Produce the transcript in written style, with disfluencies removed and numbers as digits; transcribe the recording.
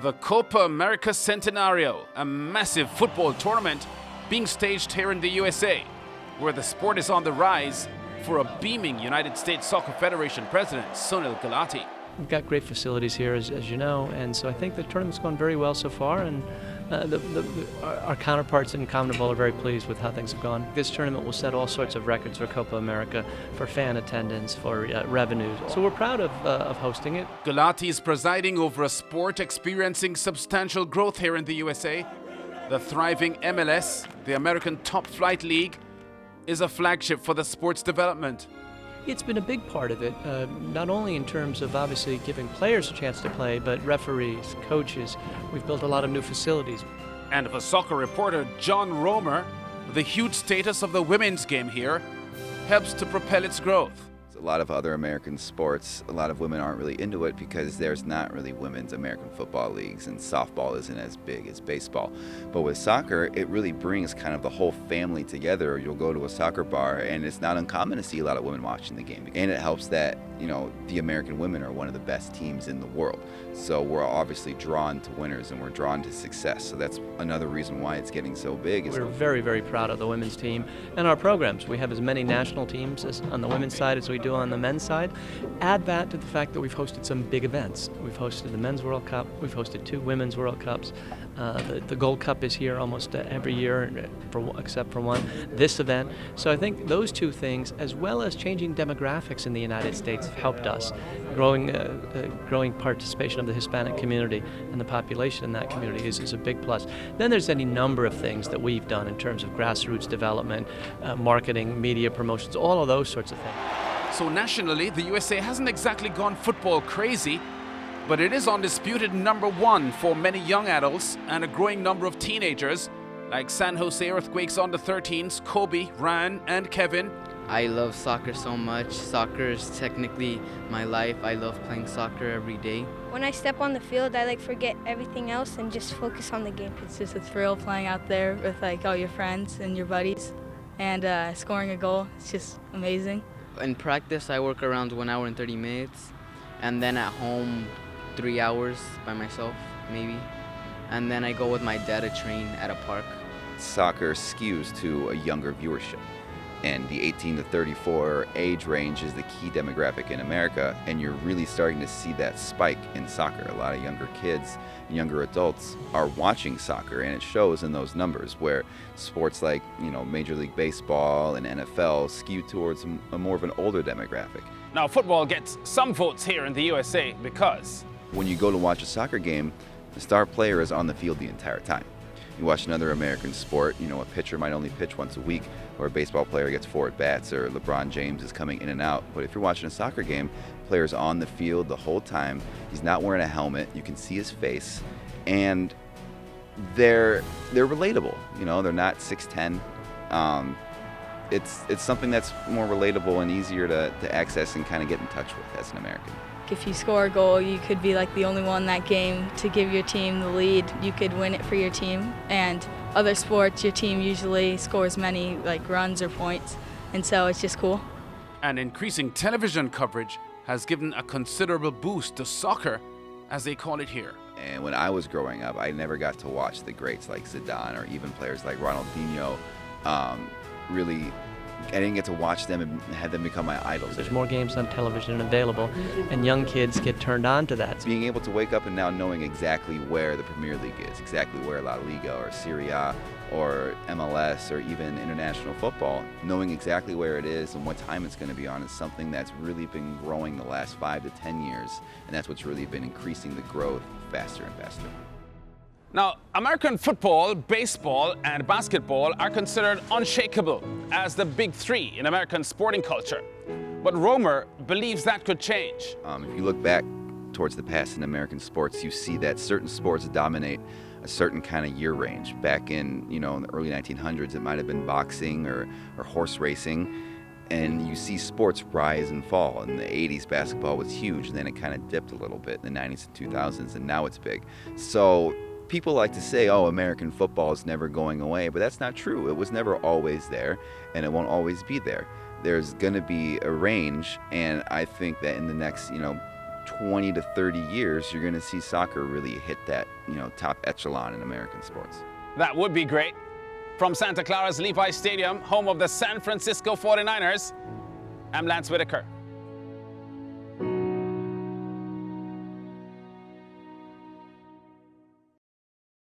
The Copa America Centenario, a massive football tournament being staged here in the USA, where the sport is on the rise for a beaming United States Soccer Federation president, Sunil Gulati. We've got great facilities here, as you know, and so I think the tournament's gone very well so far, and our counterparts in CONMEBOL are very pleased with how things have gone. This tournament will set all sorts of records for Copa America, for fan attendance, for revenues. So we're proud of hosting it. Gulati is presiding over a sport experiencing substantial growth here in the USA. The thriving MLS, the American Top Flight League, is a flagship for the sport's development. It's been a big part of it, not only in terms of obviously giving players a chance to play, but referees, coaches. We've built a lot of new facilities. And for soccer reporter John Romer, the huge status of the women's game here helps to propel its growth. A lot of other American sports, a lot of women aren't really into it because there's not really women's American football leagues, and softball isn't as big as baseball. But with soccer, it really brings kind of the whole family together. You'll go to a soccer bar and it's not uncommon to see a lot of women watching the game. And it helps that, you know, the American women are one of the best teams in the world. So we're obviously drawn to winners and we're drawn to success. So that's another reason why it's getting so big. We're very, very proud of the women's team and our programs. We have as many national teams on the women's side as we do on the men's side. Add that to the fact that we've hosted some big events. We've hosted the Men's World Cup, we've hosted 2 Women's World Cups. The Gold Cup is here almost every year, except for one, this event. So I think those 2 things, as well as changing demographics in the United States, have helped us. Growing participation of the Hispanic community and the population in that community is a big plus. Then there's any number of things that we've done in terms of grassroots development, marketing, media promotions, all of those sorts of things. So nationally, the USA hasn't exactly gone football crazy, but it is undisputed number 1 for many young adults and a growing number of teenagers, like San Jose Earthquakes under-13s, Kobe, Ryan, and Kevin. I love soccer so much. Soccer is technically my life. I love playing soccer every day. When I step on the field, I forget everything else and just focus on the game. It's just a thrill playing out there with all your friends and your buddies, and scoring a goal. It's just amazing. In practice, I work around 1 hour and 30 minutes, and then at home, 3 hours by myself, maybe. And then I go with my dad to train at a park. Soccer skews to a younger viewership, and the 18 to 34 age range is the key demographic in America, and you're really starting to see that spike in soccer. A lot of younger kids and younger adults are watching soccer, and it shows in those numbers, where sports like, Major League Baseball and NFL skew towards a more of an older demographic. Now, football gets some votes here in the USA because when you go to watch a soccer game, the star player is on the field the entire time. You watch another American sport, a pitcher might only pitch once a week, or a baseball player gets 4 at-bats, or LeBron James is coming in and out. But if you're watching a soccer game, the player's on the field the whole time. He's not wearing a helmet. You can see his face, and they're relatable. They're not 6'10". It's something that's more relatable and easier to access and kind of get in touch with as an American. If you score a goal, you could be the only one that game to give your team the lead. You could win it for your team. And other sports, your team usually scores many runs or points, and so it's just cool. And increasing television coverage has given a considerable boost to soccer, as they call it here. And when I was growing up, I never got to watch the greats like Zidane or even players like Ronaldinho. I didn't get to watch them and have them become my idols. There's more games on television available, and young kids get turned on to that. Being able to wake up and now knowing exactly where the Premier League is, exactly where La Liga or Serie A or MLS or even international football, knowing exactly where it is and what time it's going to be on is something that's really been growing the last 5 to 10 years, and that's what's really been increasing the growth faster and faster. Now, American football, baseball, and basketball are considered unshakable as the big 3 in American sporting culture. But Romer believes that could change. If you look back towards the past in American sports, you see that certain sports dominate a certain kind of year range. Back in, in the early 1900s, it might have been boxing or horse racing. And you see sports rise and fall. In the 80s, basketball was huge, and then it kind of dipped a little bit in the 90s and 2000s, and now it's big. So people like to say, American football is never going away, but that's not true. It was never always there, and it won't always be there. There's going to be a range, and I think that in the next, 20 to 30 years, you're going to see soccer really hit that, top echelon in American sports. That would be great. From Santa Clara's Levi Stadium, home of the San Francisco 49ers, I'm Lance Whitaker.